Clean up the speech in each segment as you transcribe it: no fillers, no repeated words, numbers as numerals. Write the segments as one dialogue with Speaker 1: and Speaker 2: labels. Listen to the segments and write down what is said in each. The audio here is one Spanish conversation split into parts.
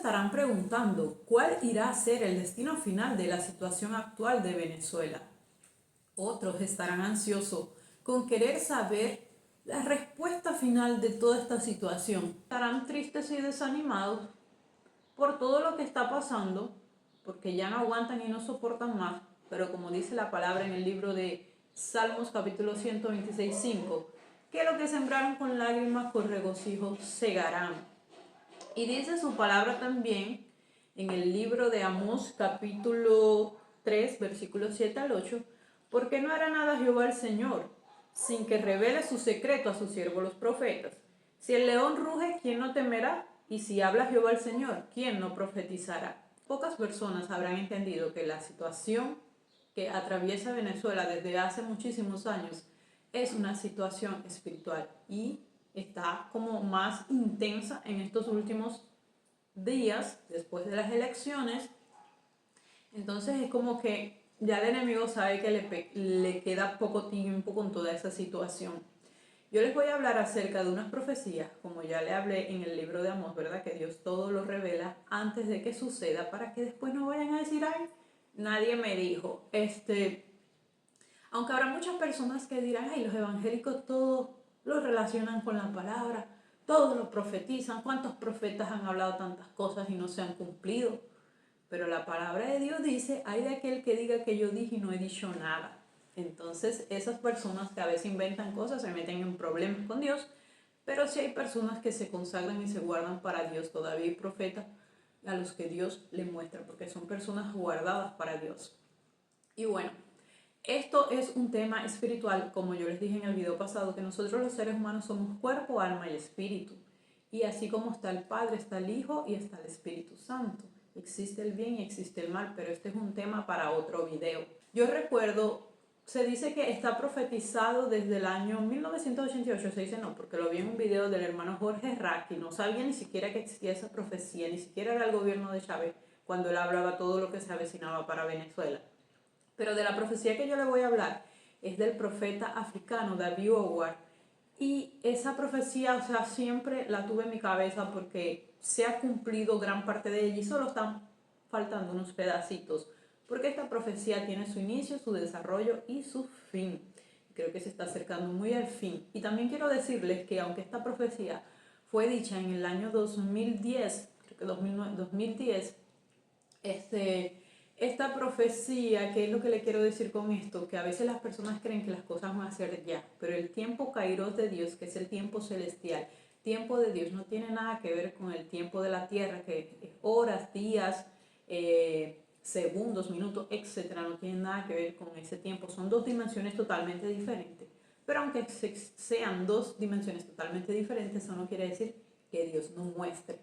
Speaker 1: estarán preguntando, ¿cuál irá a ser el destino final de la situación actual de Venezuela? Otros estarán ansiosos con querer saber la respuesta final de toda esta situación. Estarán tristes y desanimados por todo lo que está pasando, porque ya no aguantan y no soportan más, pero como dice la palabra en el libro de Salmos capítulo 126:5, que lo que sembraron con lágrimas con regocijo segarán. Y dice su palabra también en el libro de Amós capítulo 3 versículos 7 al 8, porque no hará nada Jehová el Señor, sin que revele su secreto a sus siervos los profetas. Si el león ruge, ¿quién no temerá? Y si habla Jehová el Señor, ¿quién no profetizará? Pocas personas habrán entendido que la situación que atraviesa Venezuela desde hace muchísimos años es una situación espiritual y está como más intensa en estos últimos días después de las elecciones. Entonces es como que ya el enemigo sabe que le queda poco tiempo con toda esa situación. Yo les voy a hablar acerca de unas profecías, como ya le hablé en el libro de Amós, ¿verdad? Que Dios todo lo revela antes de que suceda, para que después no vayan a decir, ay, nadie me dijo. Aunque habrá muchas personas que dirán, ay, los evangélicos todo lo relacionan con la palabra, todos lo profetizan, ¿cuántos profetas han hablado tantas cosas y no se han cumplido? Pero la palabra de Dios dice, ay de aquel que diga que yo dije y no he dicho nada. Entonces esas personas que a veces inventan cosas se meten en problemas con Dios, pero sí hay personas que se consagran y se guardan para Dios. Todavía hay profetas a los que Dios le muestra, porque son personas guardadas para Dios. Y bueno, esto es un tema espiritual, como yo les dije en el video pasado, que nosotros los seres humanos somos cuerpo, alma y espíritu. Y así como está el Padre, está el Hijo y está el Espíritu Santo. Existe el bien y existe el mal, pero este es un tema para otro video. Yo recuerdo, se dice que está profetizado desde el año 1988, se dice no, porque lo vi en un video del hermano Jorge Raki, no sabía ni siquiera que existía esa profecía, ni siquiera era el gobierno de Chávez, cuando él hablaba todo lo que se avecinaba para Venezuela. Pero de la profecía que yo le voy a hablar es del profeta africano David Howard. Y esa profecía, o sea, siempre la tuve en mi cabeza porque se ha cumplido gran parte de ella y solo están faltando unos pedacitos. Porque esta profecía tiene su inicio, su desarrollo y su fin. Creo que se está acercando muy al fin. Y también quiero decirles que aunque esta profecía fue dicha en el año 2010, creo que 2010, esta profecía, ¿qué es lo que le quiero decir con esto? Que a veces las personas creen que las cosas van a ser ya, pero el tiempo kairos de Dios, que es el tiempo celestial, tiempo de Dios no tiene nada que ver con el tiempo de la tierra, que es horas, días, segundos, minutos, etcétera, no tiene nada que ver con ese tiempo. Son dos dimensiones totalmente diferentes. Pero aunque sean dos dimensiones totalmente diferentes, eso no quiere decir que Dios no muestre.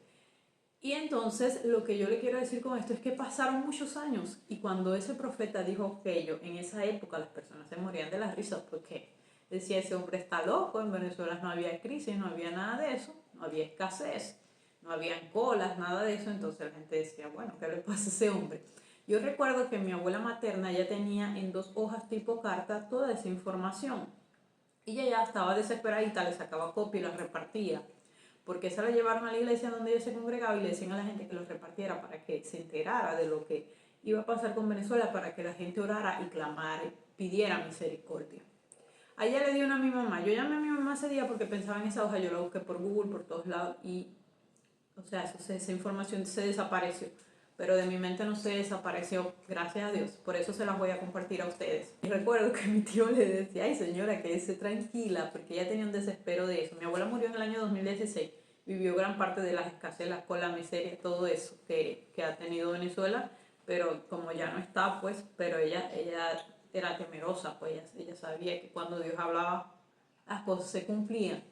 Speaker 1: Y entonces lo que yo le quiero decir con esto es que pasaron muchos años y cuando ese profeta dijo aquello, en esa época las personas se morían de la risa porque decía, ese hombre está loco, en Venezuela no había crisis, no había nada de eso, no había escasez, no había colas, nada de eso. Entonces la gente decía, bueno, ¿qué le pasa a ese hombre? Yo recuerdo que mi abuela materna ya tenía en 2 hojas tipo carta toda esa información y ella ya estaba desesperadita, le sacaba copia y la repartía, porque esa la llevaron a la iglesia donde ella se congregaba y le decían a la gente que los repartiera para que se enterara de lo que iba a pasar con Venezuela, para que la gente orara y clamara y pidiera misericordia. A ella le dio una a mi mamá. Yo llamé a mi mamá ese día porque pensaba en esa hoja, yo la busqué por Google, por todos lados y, o sea, esa información se desapareció. Pero de mi mente no se desapareció, gracias a Dios. Por eso se las voy a compartir a ustedes. Y recuerdo que mi tío le decía, ay señora, quédese tranquila, porque ella tenía un desespero de eso. Mi abuela murió en el año 2016. Vivió gran parte de las escasez, la cola, miseria, todo eso que ha tenido Venezuela. Pero como ya no está, pues, pero ella era temerosa, pues ella sabía que cuando Dios hablaba, las cosas se cumplían.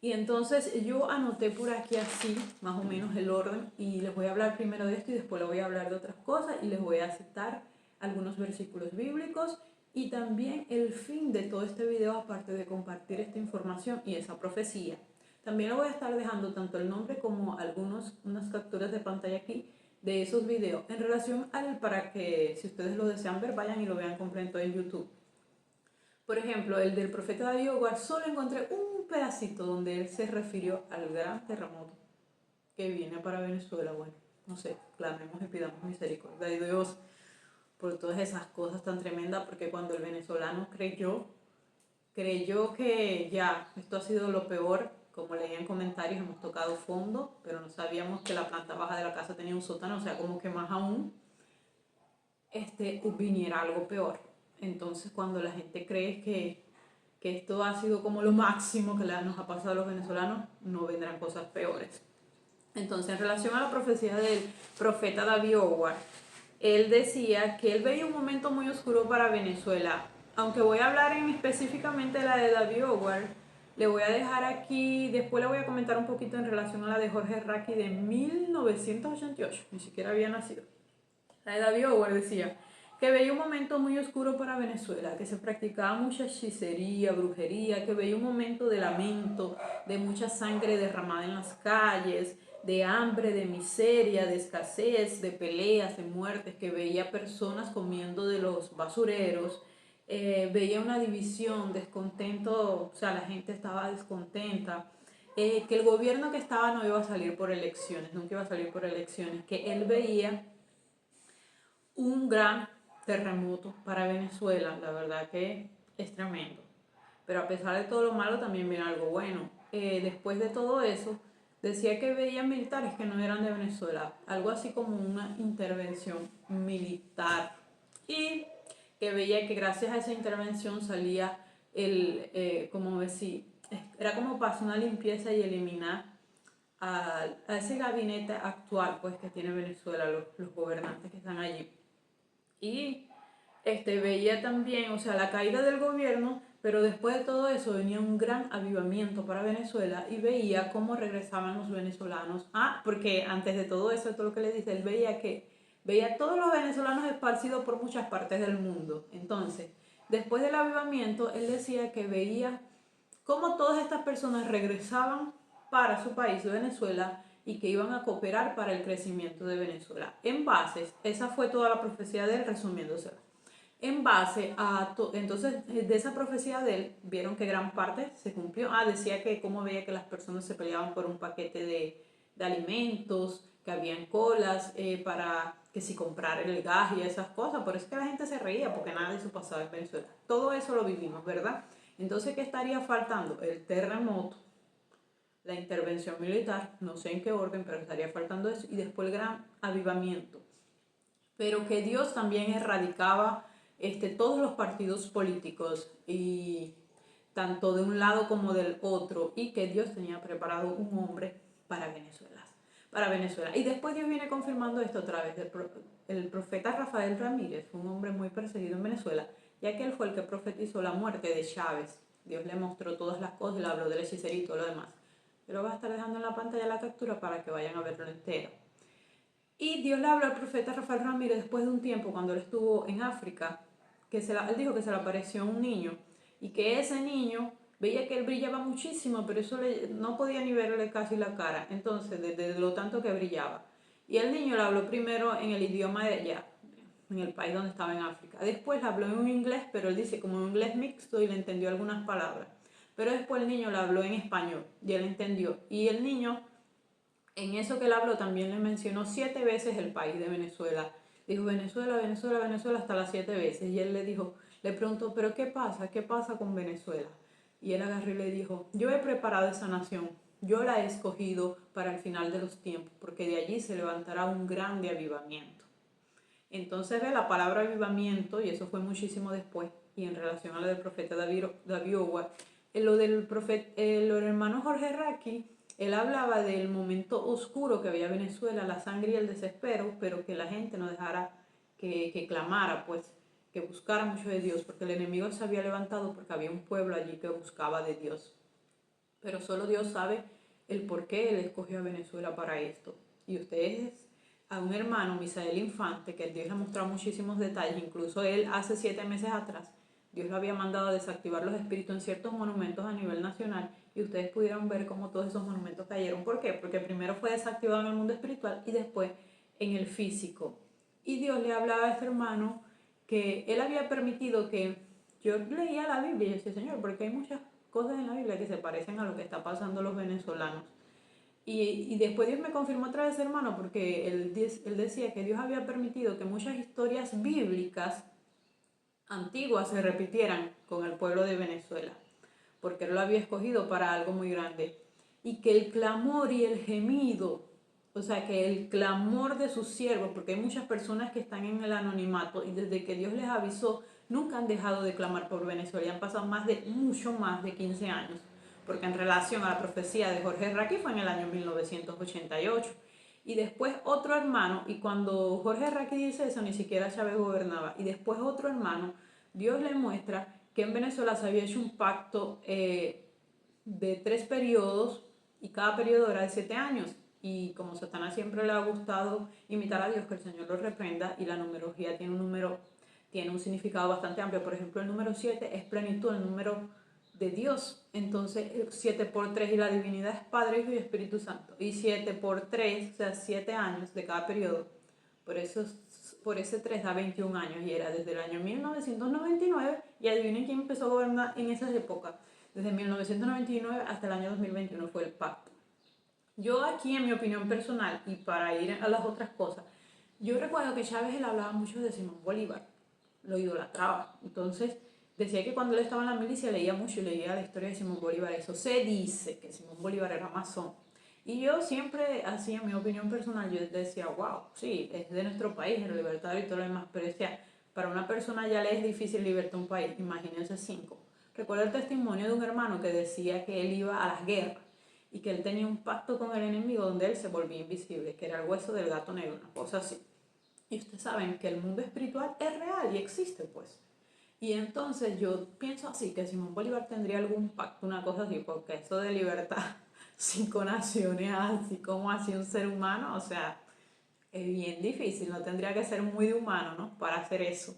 Speaker 1: Y entonces yo anoté por aquí así, más o menos el orden, y les voy a hablar primero de esto y después les voy a hablar de otras cosas y les voy a citar algunos versículos bíblicos y también el fin de todo este video, aparte de compartir esta información y esa profecía. También le voy a estar dejando tanto el nombre como unas capturas de pantalla aquí de esos videos en relación al, para que si ustedes lo desean ver, vayan y lo vean completo en YouTube. Por ejemplo, el del profeta David Howard, solo encontré un pedacito donde él se refirió al gran terremoto que viene para Venezuela. Bueno, no sé, clamemos y pidamos misericordia de Dios por todas esas cosas tan tremendas, porque cuando el venezolano creyó que ya esto ha sido lo peor, como leía en comentarios, hemos tocado fondo, pero no sabíamos que la planta baja de la casa tenía un sótano, o sea, como que más aún viniera algo peor. Entonces, cuando la gente cree que esto ha sido como lo máximo que nos ha pasado a los venezolanos, no vendrán cosas peores. Entonces, en relación a la profecía del profeta David Howard, él decía que él veía un momento muy oscuro para Venezuela. Aunque voy a hablar específicamente de la de David Howard, le voy a dejar aquí, después le voy a comentar un poquito en relación a la de Jorge Raki de 1988, ni siquiera había nacido. La de David Howard decía que veía un momento muy oscuro para Venezuela, que se practicaba mucha hechicería, brujería, que veía un momento de lamento, de mucha sangre derramada en las calles, de hambre, de miseria, de escasez, de peleas, de muertes, que veía personas comiendo de los basureros, veía una división, descontento, o sea, la gente estaba descontenta, que el gobierno que estaba no iba a salir por elecciones, nunca iba a salir por elecciones, que él veía un gran terremoto para Venezuela, la verdad que es tremendo. Pero a pesar de todo lo malo también viene algo bueno. Después de todo eso, decía que veía militares que no eran de Venezuela, algo así como una intervención militar. Y que veía que gracias a esa intervención salía como decir, era como para hacer una limpieza y eliminar a ese gabinete actual pues que tiene Venezuela, los gobernantes que están allí. Y veía también, o sea, la caída del gobierno, pero después de todo eso venía un gran avivamiento para Venezuela y veía cómo regresaban los venezolanos. Porque antes de todo eso, todo lo que le dice, él veía a todos los venezolanos esparcidos por muchas partes del mundo. Entonces, después del avivamiento, él decía que veía cómo todas estas personas regresaban para su país, de Venezuela, y que iban a cooperar para el crecimiento de Venezuela. En bases, esa fue toda la profecía de él, resumiéndose. En base a, entonces, de esa profecía de él, vieron que gran parte se cumplió. Decía que cómo veía que las personas se peleaban por un paquete de alimentos, que habían colas para que si comprar el gas y esas cosas. Por eso es que la gente se reía, porque nada de eso pasaba en Venezuela. Todo eso lo vivimos, ¿verdad? Entonces, ¿qué estaría faltando? El terremoto, la intervención militar, no sé en qué orden, pero estaría faltando eso, y después el gran avivamiento. Pero que Dios también erradicaba todos los partidos políticos, y tanto de un lado como del otro, y que Dios tenía preparado un hombre para Venezuela. Y después Dios viene confirmando esto otra vez. El profeta Rafael Ramírez fue un hombre muy perseguido en Venezuela, ya que él fue el que profetizó la muerte de Chávez. Dios le mostró todas las cosas, le habló del hechicería y todo lo demás. Yo lo voy a estar dejando en la pantalla la captura para que vayan a verlo entero. Y Dios le habló al profeta Rafael Ramírez después de un tiempo, cuando él estuvo en África, él dijo que se le apareció un niño y que ese niño veía que él brillaba muchísimo, pero eso no podía ni verle casi la cara, entonces, de lo tanto que brillaba. Y el niño le habló primero en el idioma de allá, en el país donde estaba en África. Después le habló en un inglés, pero él dice como un inglés mixto y le entendió algunas palabras. Pero después el niño le habló en español y él entendió. Y el niño, en eso que él habló, también le mencionó 7 veces el país de Venezuela. Dijo Venezuela, Venezuela, Venezuela hasta las 7 veces. Y él le preguntó, ¿pero qué pasa? ¿Qué pasa con Venezuela? Y él agarró y le dijo, yo he preparado esa nación, yo la he escogido para el final de los tiempos, porque de allí se levantará un grande avivamiento. Entonces ve la palabra avivamiento, y eso fue muchísimo después, y en relación a lo del profeta David Howard, lo del hermano Jorge Raki, él hablaba del momento oscuro que había en Venezuela, la sangre y el desespero, pero que la gente no dejara que clamara, pues, que buscara mucho de Dios, porque el enemigo se había levantado porque había un pueblo allí que buscaba de Dios. Pero solo Dios sabe el por qué Él escogió a Venezuela para esto. Y ustedes, a un hermano, Misael Infante, que Dios le ha mostrado muchísimos detalles, incluso él hace 7 meses atrás, Dios lo había mandado a desactivar los espíritus en ciertos monumentos a nivel nacional, y ustedes pudieron ver cómo todos esos monumentos cayeron. ¿Por qué? Porque primero fue desactivado en el mundo espiritual y después en el físico. Y Dios le hablaba a este hermano que él había permitido que yo leía la Biblia y yo decía, Señor, porque hay muchas cosas en la Biblia que se parecen a lo que está pasando a los venezolanos. Y después Dios me confirmó otra vez, hermano, porque él decía que Dios había permitido que muchas historias bíblicas antiguas se repitieran con el pueblo de Venezuela, porque Él lo había escogido para algo muy grande. Y que el clamor y el gemido, o sea, que el clamor de sus siervos, porque hay muchas personas que están en el anonimato y desde que Dios les avisó, nunca han dejado de clamar por Venezuela. Y han pasado mucho más de 15 años, porque en relación a la profecía de Jorge Raqui fue en el año 1988. Y después otro hermano, y cuando Jorge Raqui dice eso, ni siquiera Chávez gobernaba, y después otro hermano, Dios le muestra que en Venezuela se había hecho un pacto de 3 periodos, y cada periodo era de 7 años. Y como Satanás siempre le ha gustado imitar a Dios, que el Señor lo reprenda, y la numerología tiene un significado bastante amplio. Por ejemplo, el número 7 es plenitud, el número de Dios. Entonces, 7 por 3, y la divinidad es Padre, Hijo y Espíritu Santo. Y 7 por 3, o sea, 7 años de cada periodo. Por ese 3 da 21 años, y era desde el año 1999, y adivinen quién empezó a gobernar en esas épocas. Desde 1999 hasta el año 2021 fue el pacto. Yo aquí, en mi opinión personal, y para ir a las otras cosas, yo recuerdo que Chávez él hablaba mucho de Simón Bolívar, lo idolatraba. Entonces, decía que cuando él estaba en la milicia leía mucho y leía la historia de Simón Bolívar. Eso se dice, que Simón Bolívar era masón. Y yo siempre, así en mi opinión personal, yo decía, wow, sí, es de nuestro país, el libertario y todo lo demás, pero decía, para una persona ya le es difícil libertar un país, imagínense 5. Recuerdo el testimonio de un hermano que decía que él iba a las guerras y que él tenía un pacto con el enemigo donde él se volvía invisible, que era el hueso del gato negro, una cosa así. Y ustedes saben que el mundo espiritual es real y existe, pues. Y entonces yo pienso así, que Simón Bolívar tendría algún pacto, una cosa así, porque eso de libertad 5 naciones, así como así un ser humano, o sea, es bien difícil, no tendría que ser muy de humano, ¿no? Para hacer eso.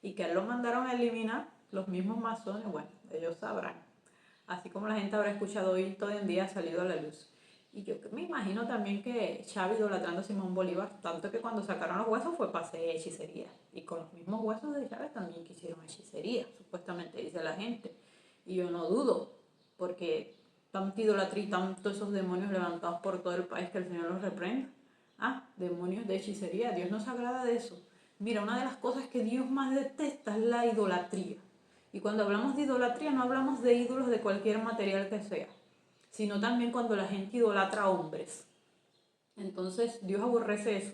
Speaker 1: Y que él lo mandaron a eliminar, los mismos masones, bueno, ellos sabrán. Así como la gente habrá escuchado hoy, todo el día ha salido a la luz. Y yo me imagino también que Chávez idolatrando a Simón Bolívar, tanto que cuando sacaron los huesos fue para hacer hechicería. Y con los mismos huesos de Chávez también quisieron hechicería, supuestamente dice la gente. Y yo no dudo, porque tanta idolatría y tantos esos demonios levantados por todo el país, que el Señor los reprenda. Ah, demonios de hechicería, Dios no se agrada de eso. Mira, una de las cosas que Dios más detesta es la idolatría. Y cuando hablamos de idolatría no hablamos de ídolos de cualquier material que sea, sino también cuando la gente idolatra a hombres. Entonces Dios aborrece eso,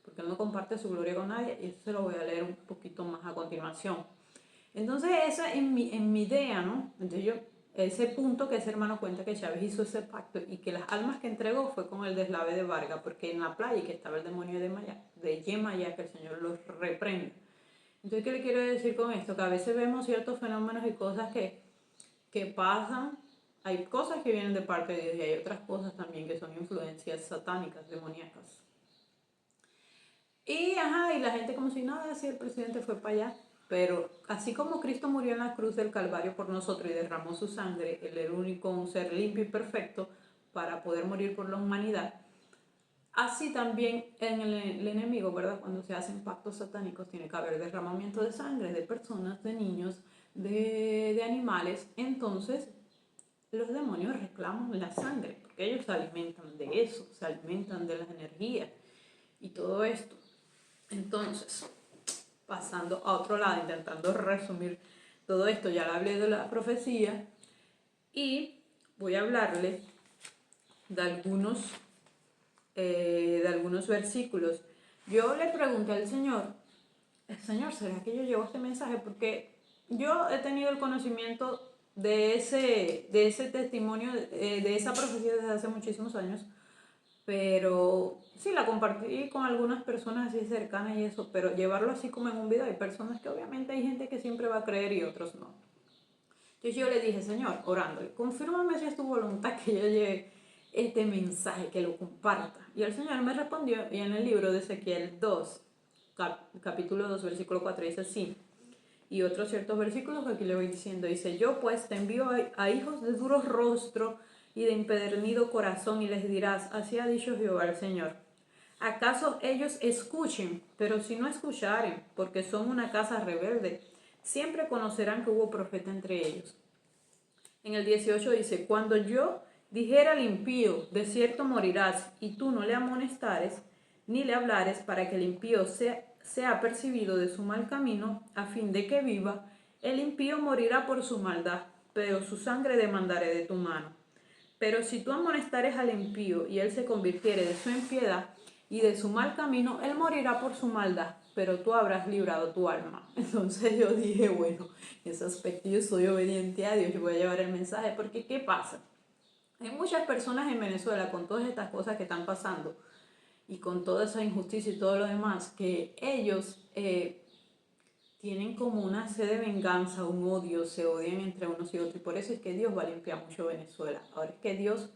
Speaker 1: porque Él no comparte su gloria con nadie, y eso se lo voy a leer un poquito más a continuación. Entonces esa es mi idea, ¿no? Entonces yo, ese punto que ese hermano cuenta que Chávez hizo ese pacto y que las almas que entregó fue con el deslave de Vargas, porque en la playa que estaba el demonio de Yemayá, que el Señor los reprende. Entonces, ¿qué le quiero decir con esto? Que a veces vemos ciertos fenómenos y cosas que pasan. Hay cosas que vienen de parte de Dios y hay otras cosas también que son influencias satánicas, demoníacas. Y, y la gente como si nada, si el presidente fue para allá. Pero así como Cristo murió en la cruz del Calvario por nosotros y derramó su sangre, Él era el único, un ser limpio y perfecto para poder morir por la humanidad. Así también en el enemigo, ¿verdad? Cuando se hacen pactos satánicos tiene que haber derramamiento de sangre de personas, de niños, de animales. Entonces los demonios reclaman la sangre, porque ellos se alimentan de eso, se alimentan de las energías y todo esto. Entonces, pasando a otro lado, intentando resumir todo esto, ya le hablé de la profecía y voy a hablarle de algunos versículos. Yo le pregunté al Señor, Señor, ¿será que yo llevo este mensaje? Porque yo he tenido el conocimiento de ese testimonio, de esa profecía desde hace muchísimos años, pero sí, la compartí con algunas personas así cercanas y eso, pero llevarlo así como en un video, hay personas que obviamente hay gente que siempre va a creer y otros no. Entonces yo le dije, Señor, orándole, confírmame si es tu voluntad que yo lleve este mensaje, que lo comparta. Y el Señor me respondió, y en el libro de Ezequiel 2, capítulo 2, versículo 4, dice así, y otros ciertos versículos que aquí le voy diciendo, dice, yo pues te envío a hijos de duro rostro y de empedernido corazón, y les dirás, así ha dicho Jehová el Señor. ¿Acaso ellos escuchen? Pero si no escucharen, porque son una casa rebelde, siempre conocerán que hubo profeta entre ellos. En el 18 dice, cuando yo Dijera el impío, de cierto morirás, y tú no le amonestares, ni le hablares para que el impío sea apercibido de su mal camino, a fin de que viva, el impío morirá por su maldad, pero su sangre demandaré de tu mano. Pero si tú amonestares al impío y él se convirtiere de su impiedad y de su mal camino, él morirá por su maldad, pero tú habrás librado tu alma. Entonces yo dije, bueno, en ese aspecto yo soy obediente a Dios, yo voy a llevar el mensaje, porque ¿qué pasa? Hay muchas personas en Venezuela con todas estas cosas que están pasando y con toda esa injusticia y todo lo demás, que ellos tienen como una sed de venganza, un odio, se odian entre unos y otros, y por eso es que Dios va a limpiar mucho Venezuela. Ahora es que Dios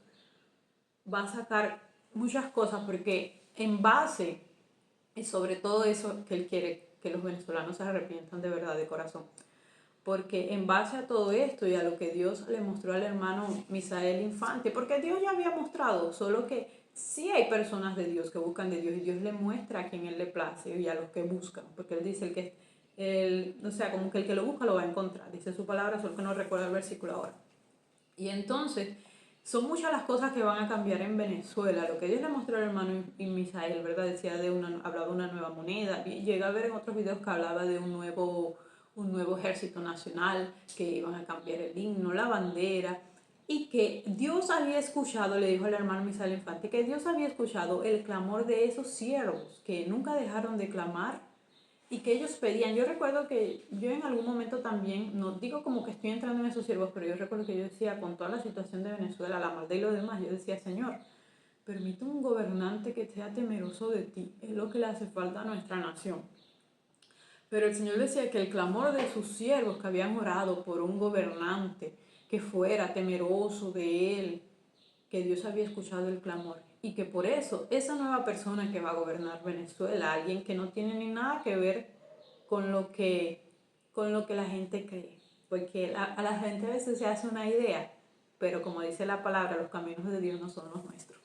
Speaker 1: va a sacar muchas cosas, porque en base, y sobre todo eso que Él quiere, que los venezolanos se arrepientan de verdad, de corazón. Porque en base a todo esto y a lo que Dios le mostró al hermano Misael Infante, porque Dios ya había mostrado, solo que sí hay personas de Dios que buscan de Dios y Dios le muestra a quien Él le place y a los que buscan, porque Él dice o sea, como que el que lo busca lo va a encontrar, dice su palabra, solo que no recuerdo el versículo ahora. Y entonces, son muchas las cosas que van a cambiar en Venezuela. Lo que Dios le mostró al hermano Misael, ¿verdad? Decía hablaba de una nueva moneda. Llegué a ver en otros videos que hablaba de un nuevo ejército nacional, que iban a cambiar el himno, la bandera. Y que Dios había escuchado, le dijo al hermano Misael Infante, que Dios había escuchado el clamor de esos siervos que nunca dejaron de clamar y que ellos pedían. Yo recuerdo que yo en algún momento también, no digo como que estoy entrando en esos siervos, pero yo recuerdo que yo decía, con toda la situación de Venezuela, la maldad y lo demás, yo decía, Señor, permite un gobernante que sea temeroso de ti, es lo que le hace falta a nuestra nación. Pero el Señor decía que el clamor de sus siervos que habían orado por un gobernante que fuera temeroso de él, que Dios había escuchado el clamor y que por eso esa nueva persona que va a gobernar Venezuela, alguien que no tiene ni nada que ver con con lo que la gente cree, porque a la gente a veces se hace una idea, pero como dice la palabra, los caminos de Dios no son los nuestros.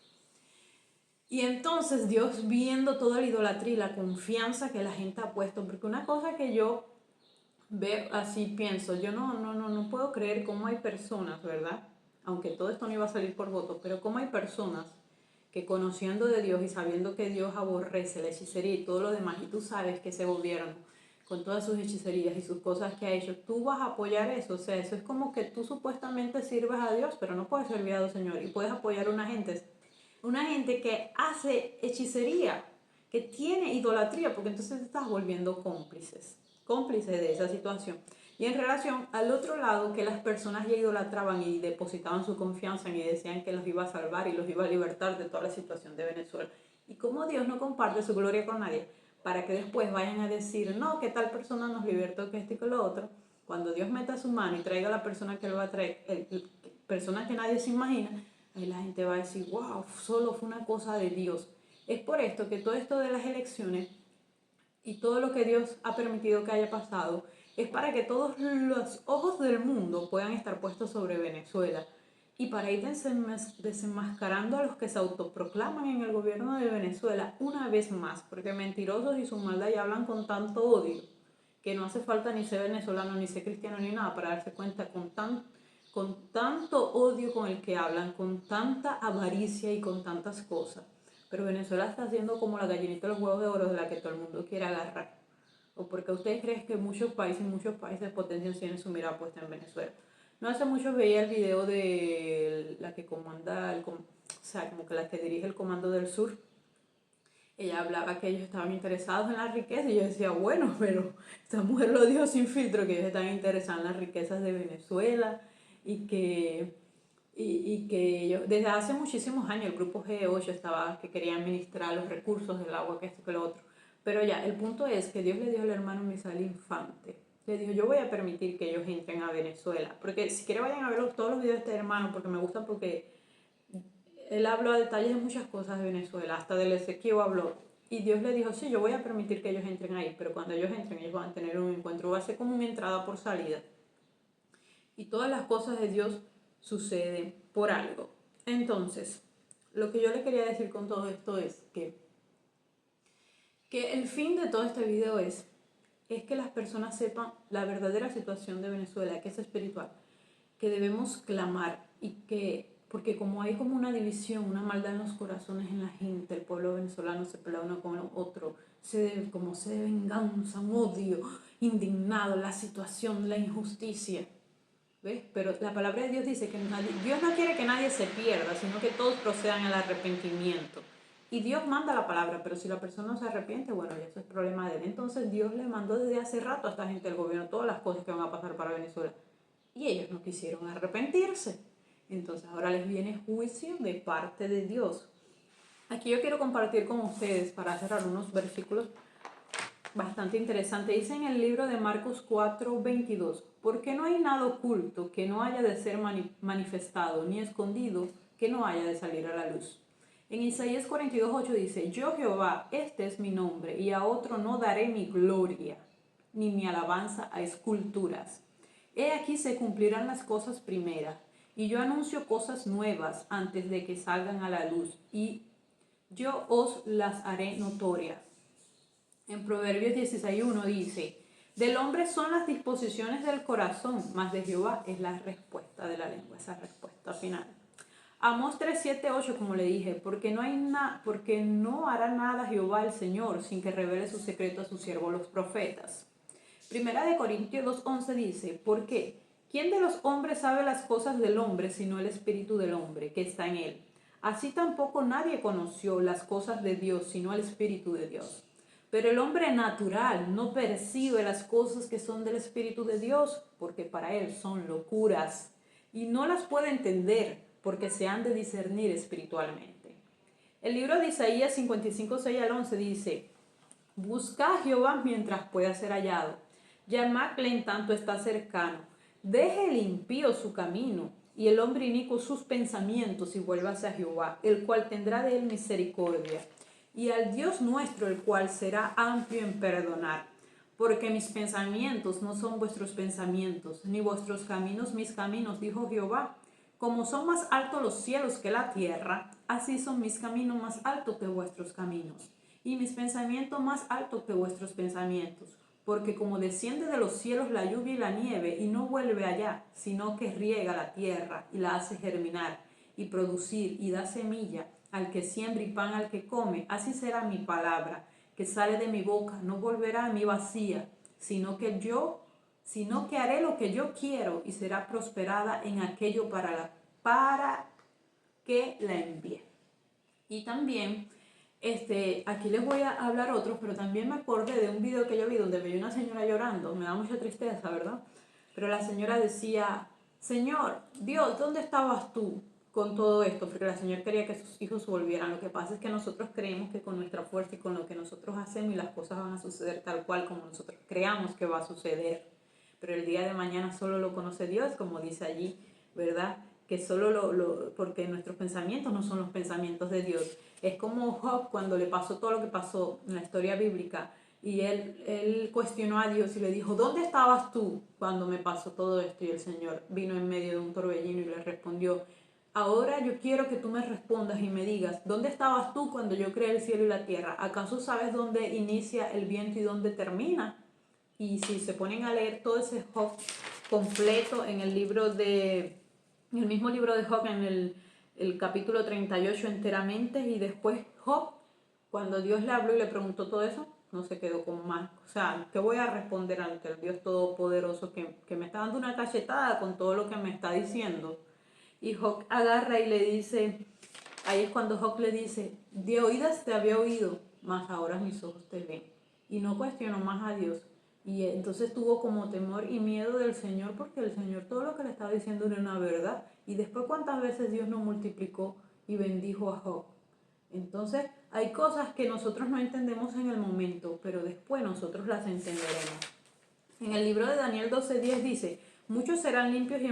Speaker 1: Y entonces Dios, viendo toda la idolatría y la confianza que la gente ha puesto, porque una cosa que yo veo así, pienso, yo no puedo creer cómo hay personas, ¿verdad? Aunque todo esto no iba a salir por voto, pero cómo hay personas que conociendo de Dios y sabiendo que Dios aborrece la hechicería y todo lo demás, y tú sabes que ese gobierno, con todas sus hechicerías y sus cosas que ha hecho, tú vas a apoyar eso. O sea, eso es como que tú supuestamente sirves a Dios, pero no puedes servir a Dios, Señor, y puedes apoyar a una gente que hace hechicería, que tiene idolatría, porque entonces te estás volviendo cómplices de esa situación. Y en relación al otro lado, que las personas ya idolatraban y depositaban su confianza en y decían que los iba a salvar y los iba a libertar de toda la situación de Venezuela. Y como Dios no comparte su gloria con nadie, para que después vayan a decir, no, que tal persona nos libertó, que esto y que lo otro, cuando Dios meta su mano y traiga a la persona que lo va a traer, persona que nadie se imagina, ahí la gente va a decir, wow, solo fue una cosa de Dios. Es por esto que todo esto de las elecciones y todo lo que Dios ha permitido que haya pasado es para que todos los ojos del mundo puedan estar puestos sobre Venezuela y para ir desenmascarando a los que se autoproclaman en el gobierno de Venezuela una vez más, porque mentirosos y su maldad ya hablan con tanto odio que no hace falta ni ser venezolano, ni ser cristiano, ni nada para darse cuenta con tanto odio con el que hablan, con tanta avaricia y con tantas cosas. Pero Venezuela está haciendo como la gallinita de los huevos de oro de la que todo el mundo quiere agarrar. ¿O porque ustedes creen que muchos países potencias tienen su mirada puesta en Venezuela? No hace mucho veía el video de la que comanda, o sea, como que la que dirige el Comando del Sur. Ella hablaba que ellos estaban interesados en la riqueza y yo decía, bueno, pero esta mujer lo dijo sin filtro, que ellos estaban interesados en las riquezas de Venezuela y que ellos, desde hace muchísimos años el grupo G8 estaba, que quería administrar los recursos del agua, que esto, que lo otro. Pero ya, el punto es que Dios le dijo al hermano Misael Infante, le dijo, yo voy a permitir que ellos entren a Venezuela, porque si quieren vayan a ver todos los videos de este hermano, porque me gusta porque él habló a detalles de muchas cosas de Venezuela, hasta del Ezequiel habló. Y Dios le dijo, sí, yo voy a permitir que ellos entren ahí, pero cuando ellos entren, ellos van a tener un encuentro, va a ser como una entrada por salida. Y todas las cosas de Dios suceden por algo. Entonces, lo que yo le quería decir con todo esto es que el fin de todo este video es que las personas sepan la verdadera situación de Venezuela, que es espiritual, que debemos clamar y que porque como hay como una división, una maldad en los corazones en la gente, el pueblo venezolano se pelea uno con el otro, como sed de venganza, un odio, indignado, la situación, la injusticia. ¿Ves? Pero la palabra de Dios dice que Dios no quiere que nadie se pierda, sino que todos procedan al arrepentimiento. Y Dios manda la palabra, pero si la persona no se arrepiente, bueno, ya eso es problema de él. Entonces Dios le mandó desde hace rato a esta gente del gobierno todas las cosas que van a pasar para Venezuela. Y ellos no quisieron arrepentirse. Entonces ahora les viene juicio de parte de Dios. Aquí yo quiero compartir con ustedes, para cerrar, unos versículos bastante interesantes. Dice en el libro de Marcos 4:22, porque no hay nada oculto que no haya de ser manifestado, ni escondido que no haya de salir a la luz. En Isaías 42:8 dice, yo Jehová, este es mi nombre, y a otro no daré mi gloria, ni mi alabanza a esculturas. He aquí se cumplirán las cosas primeras, y yo anuncio cosas nuevas antes de que salgan a la luz, y yo os las haré notorias. En Proverbios 16:1 dice, del hombre son las disposiciones del corazón, mas de Jehová es la respuesta de la lengua, esa respuesta final. Amós 3:7-8, como le dije, porque no hará nada Jehová el Señor sin que revele su secreto a sus siervos los profetas. Primera de Corintios 2:11 dice, ¿por qué? ¿Quién de los hombres sabe las cosas del hombre sino el espíritu del hombre que está en él? Así tampoco nadie conoció las cosas de Dios sino el espíritu de Dios. Pero el hombre natural no percibe las cosas que son del espíritu de Dios porque para él son locuras y no las puede entender porque se han de discernir espiritualmente. El libro de Isaías 55:6-11 dice, busca a Jehová mientras pueda ser hallado, llamadle en tanto está cercano, deje el impío su camino y el hombre inicuo sus pensamientos y vuélvase a Jehová, el cual tendrá de él misericordia, y al Dios nuestro, el cual será amplio en perdonar. Porque mis pensamientos no son vuestros pensamientos, ni vuestros caminos mis caminos, dijo Jehová. Como son más altos los cielos que la tierra, así son mis caminos más altos que vuestros caminos, y mis pensamientos más altos que vuestros pensamientos. Porque como desciende de los cielos la lluvia y la nieve, y no vuelve allá, sino que riega la tierra, y la hace germinar, y producir, y da semilla, al que siembra y pan al que come, así será mi palabra, que sale de mi boca, no volverá a mí vacía, sino que haré lo que yo quiero, y será prosperada en aquello para que la envíe. Y también, aquí les voy a hablar otros, pero también me acordé de un video que yo vi donde veía una señora llorando, me da mucha tristeza, ¿verdad? Pero la señora decía, Señor, Dios, ¿dónde estabas tú con todo esto? Porque la señora quería que sus hijos volvieran. Lo que pasa es que nosotros creemos que con nuestra fuerza y con lo que nosotros hacemos y las cosas van a suceder tal cual como nosotros creamos que va a suceder. Pero el día de mañana solo lo conoce Dios, como dice allí, ¿verdad? Que solo porque nuestros pensamientos no son los pensamientos de Dios. Es como Job cuando le pasó todo lo que pasó en la historia bíblica y él cuestionó a Dios y le dijo, ¿dónde estabas tú cuando me pasó todo esto? Y el Señor vino en medio de un torbellino y le respondió, ahora yo quiero que tú me respondas y me digas, ¿dónde estabas tú cuando yo creé el cielo y la tierra? ¿Acaso sabes dónde inicia el viento y dónde termina? Y si se ponen a leer todo ese Job completo en el mismo libro de Job, en el capítulo 38 enteramente, y después Job, cuando Dios le habló y le preguntó todo eso, no se quedó como mal. O sea, ¿qué voy a responder ante el Dios Todopoderoso que me está dando una cachetada con todo lo que me está diciendo? Y Job agarra y le dice, ahí es cuando Job le dice, de oídas te había oído, mas ahora mis ojos te ven. Y no cuestionó más a Dios. Y entonces tuvo como temor y miedo del Señor, porque el Señor todo lo que le estaba diciendo era una verdad. Y después, ¿cuántas veces Dios no multiplicó y bendijo a Job? Entonces, hay cosas que nosotros no entendemos en el momento, pero después nosotros las entenderemos. En el libro de Daniel 12:10 dice, muchos serán limpios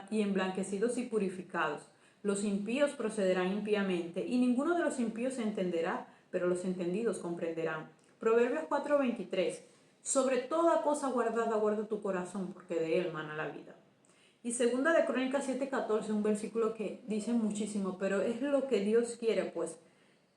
Speaker 1: y emblanquecidos y purificados. Los impíos procederán impíamente, y ninguno de los impíos se entenderá, pero los entendidos comprenderán. Proverbios 4:23, sobre toda cosa guardada guarda tu corazón, porque de él mana la vida. Y segunda de Crónicas 7:14, un versículo que dice muchísimo, pero es lo que Dios quiere, pues.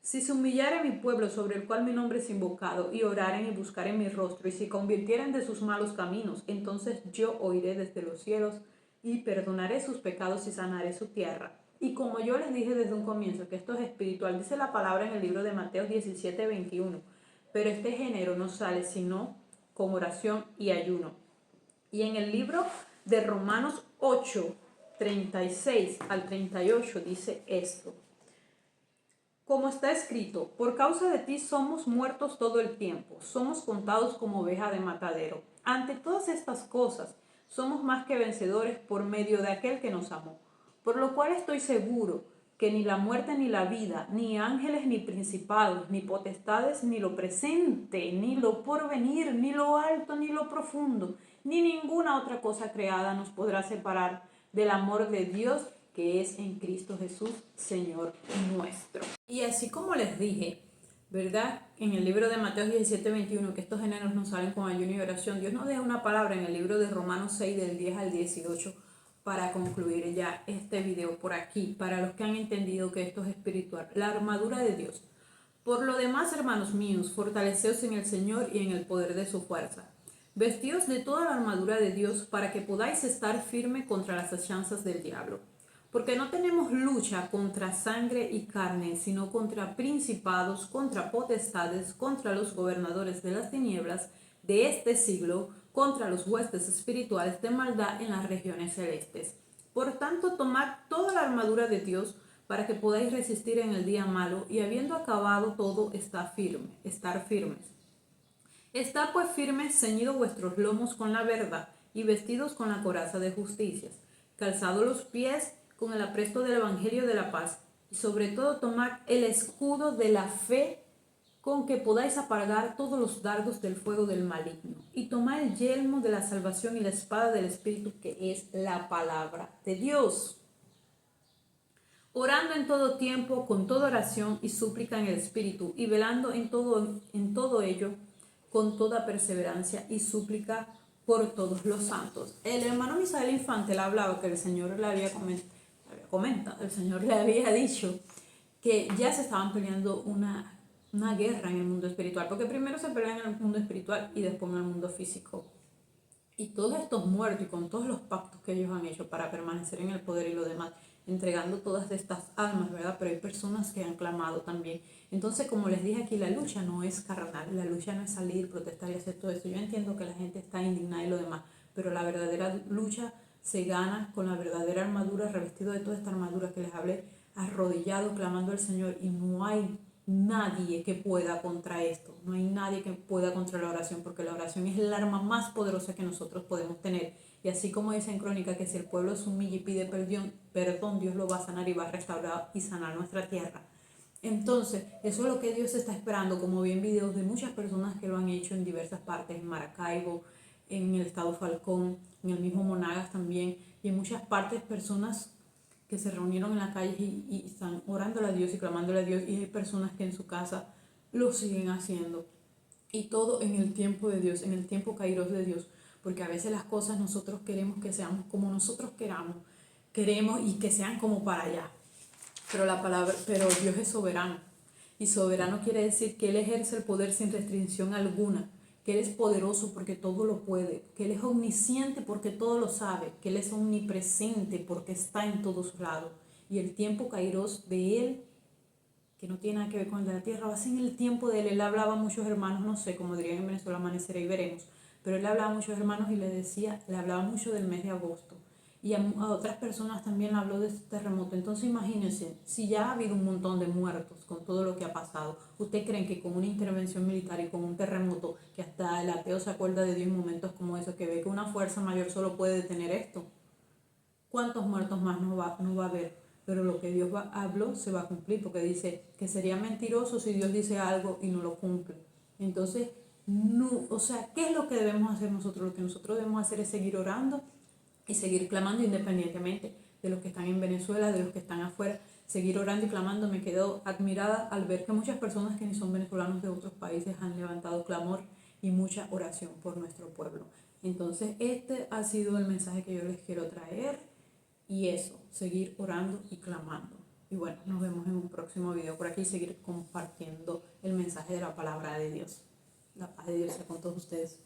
Speaker 1: Si se humillare mi pueblo sobre el cual mi nombre es invocado, y oraren y buscaren mi rostro, y se convirtieren de sus malos caminos, entonces yo oiré desde los cielos, y perdonaré sus pecados y sanaré su tierra. Y como yo les dije desde un comienzo que esto es espiritual, dice la palabra en el libro de Mateo 17:21, pero este género no sale sino con oración y ayuno. Y en el libro de Romanos 8:36 al 38 dice esto: como está escrito, por causa de ti somos muertos todo el tiempo, somos contados como oveja de matadero. Ante todas estas cosas, somos más que vencedores por medio de aquel que nos amó. Por lo cual estoy seguro que ni la muerte ni la vida, ni ángeles ni principados, ni potestades, ni lo presente, ni lo porvenir, ni lo alto, ni lo profundo, ni ninguna otra cosa creada nos podrá separar del amor de Dios que es en Cristo Jesús, Señor nuestro. Y así como les dije, ¿verdad? En el libro de Mateo 17:21, que estos géneros no salen con ayuno y oración, Dios nos deja una palabra en el libro de Romanos 6, del 10 al 18, para concluir ya este video por aquí, para los que han entendido que esto es espiritual. La armadura de Dios. Por lo demás, hermanos míos, fortaleceos en el Señor y en el poder de su fuerza. Vestíos de toda la armadura de Dios para que podáis estar firme contra las acechanzas del diablo. Porque no tenemos lucha contra sangre y carne, sino contra principados, contra potestades, contra los gobernadores de las tinieblas de este siglo, contra los huestes espirituales de maldad en las regiones celestes. Por tanto, tomad toda la armadura de Dios para que podáis resistir en el día malo y habiendo acabado todo, estar firmes. Estad pues firmes, ceñidos vuestros lomos con la verdad y vestidos con la coraza de justicia, calzados los pies con el apresto del evangelio de la paz, y sobre todo tomad el escudo de la fe con que podáis apagar todos los dardos del fuego del maligno, y tomad el yelmo de la salvación y la espada del Espíritu, que es la palabra de Dios. Orando en todo tiempo, con toda oración y súplica en el Espíritu, y velando en todo ello, con toda perseverancia y súplica por todos los santos. El hermano Misael Infante le hablaba que el Señor le había comentado, el Señor le había dicho que ya se estaban peleando una guerra en el mundo espiritual, porque primero se pelean en el mundo espiritual y después en el mundo físico. Y todos estos muertos y con todos los pactos que ellos han hecho para permanecer en el poder y lo demás, entregando todas estas almas, ¿verdad? Pero hay personas que han clamado también. Entonces, como les dije aquí, la lucha no es carnal, la lucha no es salir, protestar y hacer todo esto. Yo entiendo que la gente está indignada y lo demás, pero la verdadera lucha se gana con la verdadera armadura, revestido de toda esta armadura que les hablé, arrodillado, clamando al Señor, y no hay nadie que pueda contra esto, no hay nadie que pueda contra la oración, porque la oración es el arma más poderosa que nosotros podemos tener. Y así como dice en Crónica que si el pueblo se humilla y pide perdón, Dios lo va a sanar y va a restaurar y sanar nuestra tierra. Entonces, eso es lo que Dios está esperando, como vi en videos de muchas personas que lo han hecho en diversas partes, en Maracaibo, en el estado Falcón, en el mismo Monagas también, y en muchas partes personas que se reunieron en la calle y están orándole a Dios y clamándole a Dios, y hay personas que en su casa lo siguen haciendo. Y todo en el tiempo de Dios, en el tiempo kairos de Dios, porque a veces las cosas nosotros queremos que sean como nosotros queremos y que sean como para allá. Pero Dios es soberano. Y soberano quiere decir que Él ejerce el poder sin restricción alguna, que Él es poderoso porque todo lo puede, que Él es omnisciente porque todo lo sabe, que Él es omnipresente porque está en todos lados. Y el tiempo kairos de Él, que no tiene nada que ver con el de la tierra, va a ser en el tiempo de Él. Él hablaba a muchos hermanos, no sé, como dirían en Venezuela, amanecerá y veremos, pero Él hablaba a muchos hermanos y le hablaba mucho del mes de agosto. Y a otras personas también habló de este terremoto. Entonces imagínense, si ya ha habido un montón de muertos con todo lo que ha pasado, ¿ustedes creen que con una intervención militar y con un terremoto, que hasta el ateo se acuerda de Dios en momentos como esos, que ve que una fuerza mayor solo puede detener esto? ¿Cuántos muertos más no va a haber? Pero lo que Dios habló se va a cumplir, porque dice que sería mentiroso si Dios dice algo y no lo cumple. Entonces, no, o sea, ¿qué es lo que debemos hacer nosotros? Lo que nosotros debemos hacer es seguir orando y seguir clamando, independientemente de los que están en Venezuela, de los que están afuera, seguir orando y clamando. Me quedo admirada al ver que muchas personas que ni son venezolanos de otros países han levantado clamor y mucha oración por nuestro pueblo. Entonces, este ha sido el mensaje que yo les quiero traer, y eso, seguir orando y clamando. Y bueno, nos vemos en un próximo video por aquí y seguir compartiendo el mensaje de la palabra de Dios. La paz de Dios sea con todos ustedes.